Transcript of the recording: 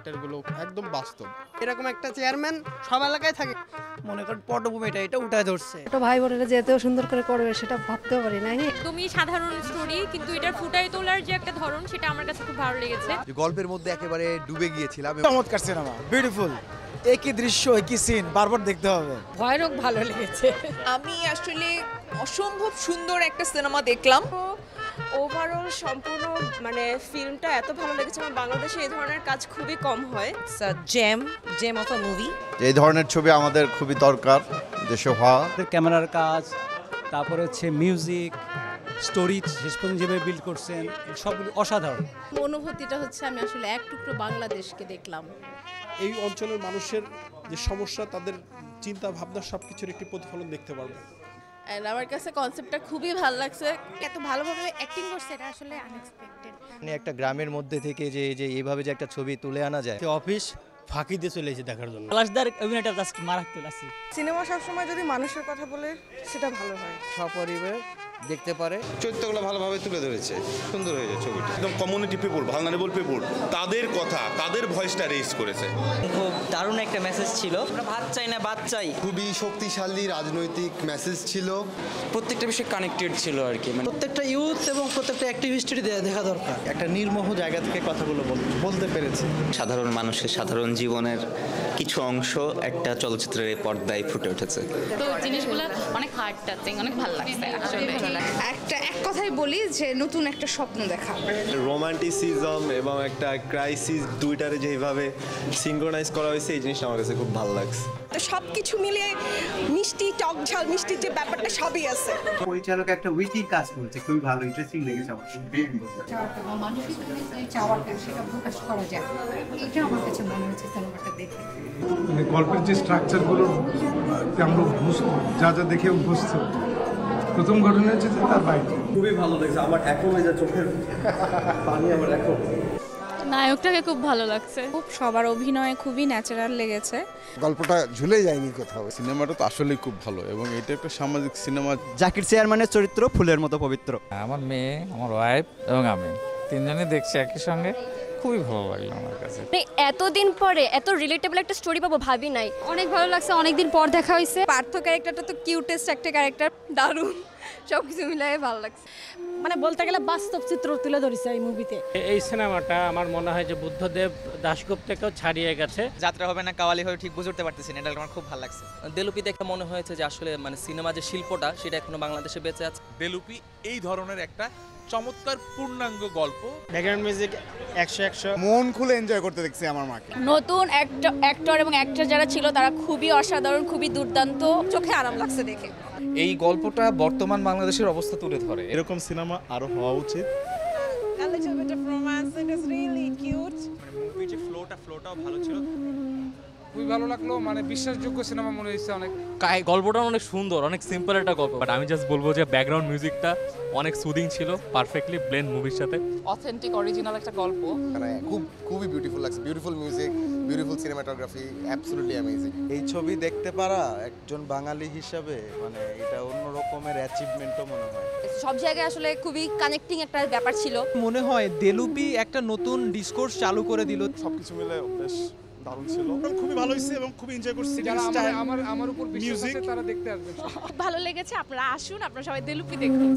ক্যারেক্টারগুলো একদম বাস্তব। এরকম একটা চেয়ারম্যান সব এলাকায় থাকে, মনে করেন পটভূমিটা এটা উঠায় ধরছে। তো ভাই বোনেরা যে এত সুন্দর করে করবে সেটা ভাবতেও পারি নাই। একদমই সাধারণ স্টোরি, কিন্তু এটা ফুটাই তোলার যে একটা ধরন সেটা আমার কাছে খুব ভালো লেগেছে। গল্পের মধ্যে একেবারে ডুবে গিয়েছিলাম। চমৎকার সিনেমা, বিউটিফুল, একই দৃশ্য একই সিন বারবার দেখতে হবে। ভয়ানক ভালো লেগেছে। আমি আসলে অসম্ভব সুন্দর একটা সিনেমা দেখলাম। ওভারঅল সম্পূর্ণ মানে ফিল্মটা এত ভালো লেগেছে। আমার বাংলাদেশে এই ধরনের কাজ খুবই কম হয়। Gem of a movie. এই ধরনের ছবি আমাদের খুবই দরকার দেশে হওয়া। ক্যামেরার কাজ, তারপরে হচ্ছে মিউজিক, স্টোরি শেষ পর্যন্ত যেভাবে বিল্ড করছেন সবগুলো অসাধারণ। অনুভূতিটা হচ্ছে আমি আসলে এক টুকরো বাংলাদেশকে দেখলাম। এই অঞ্চলের মানুষের যে সমস্যা, তাদের চিন্তা ভাবনা সবকিছুর একটি প্রতিফলন দেখতে পারবো। এন্ড আমার কাছে কনসেপ্টটা খুবই ভালো লাগছে। এত ভালোভাবে অ্যাক্টিং করছে এটা আসলে আনএক্সপেক্টেড। একটা গ্রামের মধ্যে থেকে যে এইভাবে যে একটা ছবি তুলে আনা যায়, অফিস ফাঁকি দিয়ে চলে এসেছে দেখার জন্য। পলাশদার অভিনয়টা মারাত্মক আছে। সিনেমা সবসময় যদি মানুষের কথা বলে সেটা ভালো হয়। সপরিবার দেখতে পারে। চরিত্রগুলো ভালোভাবে তুলে ধরেছে, সুন্দর হয়েছে ছবিটা। একদম কমিউনিটি পিপল, ভালনারেবল পিপল, তাদের কথা, তাদের ভয়েসটা রেইজ করেছে। খুব দারুণ একটা মেসেজ ছিল। আমরা ভাত চাই না বাদ চাই। খুবই শক্তিশালী রাজনৈতিক মেসেজ ছিল। প্রত্যেকটা বিষয় কানেক্টেড ছিল আর কি। মানে প্রত্যেকটা ইউথ এবং প্রত্যেকটা অ্যাক্টিভিস্টের দেখা দরকার। একটা নির্মোহ জায়গা থেকে কথাগুলো বলতে পেরেছে। সাধারণ মানুষের সাধারণ জীবনের কিছু অংশ একটা চলচ্চিত্রের পর্দায় ফুটে উঠেছে। তো জিনিসগুলো অনেক হার্ট টাচিং, অনেক ভালো লাগছে আসলে। এক কথাই বলি যে নতুন একটা স্বপ্ন দেখা। রোমান্টিসিজম এবং একটা ক্রাইসিস দুইটারে যেভাবে সিনক্রোনাইজ করা হয়েছে, এই জিনিসটা আমার কাছে খুব ভালো লাগছে। তো সবকিছু মিলিয়ে মিষ্টি, টক ঝাল মিষ্টির যে ব্যাপারটা সবই আছে। পরিচালক একটা উইটি কাজ করছে, খুবই ভালো, ইন্টারেস্টিং লেগেছে আমার। মানসিক চাওয়াটা সেটা প্রকাশ করা যায়, এটা আমার কাছে মনে হচ্ছে সিনেমাটা দেখে। মানে গল্পের যে স্ট্রাকচারগুলো আমরা অভ্যস্ত, যা দেখে অভ্যস্ত, প্রথম ঘটনা হচ্ছে তার বাইক। খুবই ভালো লাগছে আমার, এখন যা চোখের পানি আমার এখন। নায়কটাকে খুব ভালো লাগছে। খুব সবার অভিনয় খুবই ন্যাচারাল লেগেছে। গল্পটা ঝুলে যায়নি কোথাও। সিনেমাটা তো আসলেই খুব ভালো এবং এটা একটা সামাজিক সিনেমা। জাকির চেয়ারম্যানের চরিত্র ফুলের মতো পবিত্র। আমার মেয়ে, আমার ওয়াইফ এবং আমি তিনজনে দেখছি একই সঙ্গে, খুবই ভালো লাগলো আমার কাছে। এতদিন পরে এত রিলেটেবল একটা স্টোরি পাবো ভাবি নাই। অনেক ভালো লাগছে, অনেকদিন পর দেখা হয়েছে। পার্থ ক্যারেক্টারটা তো কিউটেস্ট একটা ক্যারেক্টার, দারুণ, সবকিছু মিলাই ভালো লাগছে। মানে বলতে গেলে বাস্তব চিত্র তুলে ধরেছে এই মুভিতে। এই সিনেমাটা আমার মনে হয় যে বুদ্ধদেব দাশগুপ্তকেও ছাড়িয়ে গেছে। যাত্রা হবে না কাওয়ালি হবে ঠিক বুঝে উঠতে পারতেছি না, এটা আমার খুব ভালো লাগছে। দেলুপিতে একটা মনে হয়েছে যে আসলে মানে সিনেমা যে শিল্পটা সেটা এখনো বাংলাদেশে বেঁচে আছে। দেলুপি এই ধরনের একটা চমৎকার পূর্ণাঙ্গ গল্প। ব্যাকগ্রাউন্ড মিউজিক 100 মন খুলে এনজয় করতে দেখছি আমার মাকে। নতুন অ্যাক্টর এবং অ্যাক্ট্রেস যারা ছিল তারা খুবই অসাধারণ, খুবই দুর্দান্ত। চোখে আরাম লাগছে দেখে। এই গল্পটা বর্তমান বাংলাদেশের অবস্থা তুলে ধরে। এরকম সিনেমা আরো হওয়া উচিত। মুভির যে ফ্লোটাও ভালো ছিল, খুবই ভালো লাগলো। মানে বিশ্বাসযোগ্য সিনেমা মনে হচ্ছে অনেক। গল্পটা অনেক সুন্দর, অনেক সিম্পল একটা গল্প, বাট আমি জাস্ট বলবো যে ব্যাকগ্রাউন্ড মিউজিকটা অনেক সুদিং ছিল, পারফেক্টলি ব্লেন্ড মুভির সাথে। অথেন্টিক অরিজিনাল একটা গল্প। খুবই বিউটিফুল লাগছে, beautiful music, beautiful cinematography, absolutely amazing. এই ছবি দেখতে পারা একজন বাঙালি হিসাবে মানে এটা অন্য রকমের অ্যাচিভমেন্টও মনে হয়। সব জায়গায় আসলে খুবই কানেক্টিং একটা ব্যাপার ছিল। মনে হয় দেলুপি একটা নতুন ডিসকোর্স চালু করে দিল। সবকিছু মিলে বেশ দারুণ ছিল, খুবই ভালো হয়েছে এবং খুবই এনজয় করছি। আমার উপর বিশ্বাস আছে, তারা দেখতে আসবে। ভালো লেগেছে, আপনারা আসুন, আপনারা সবাই দেলুপি দেখুন।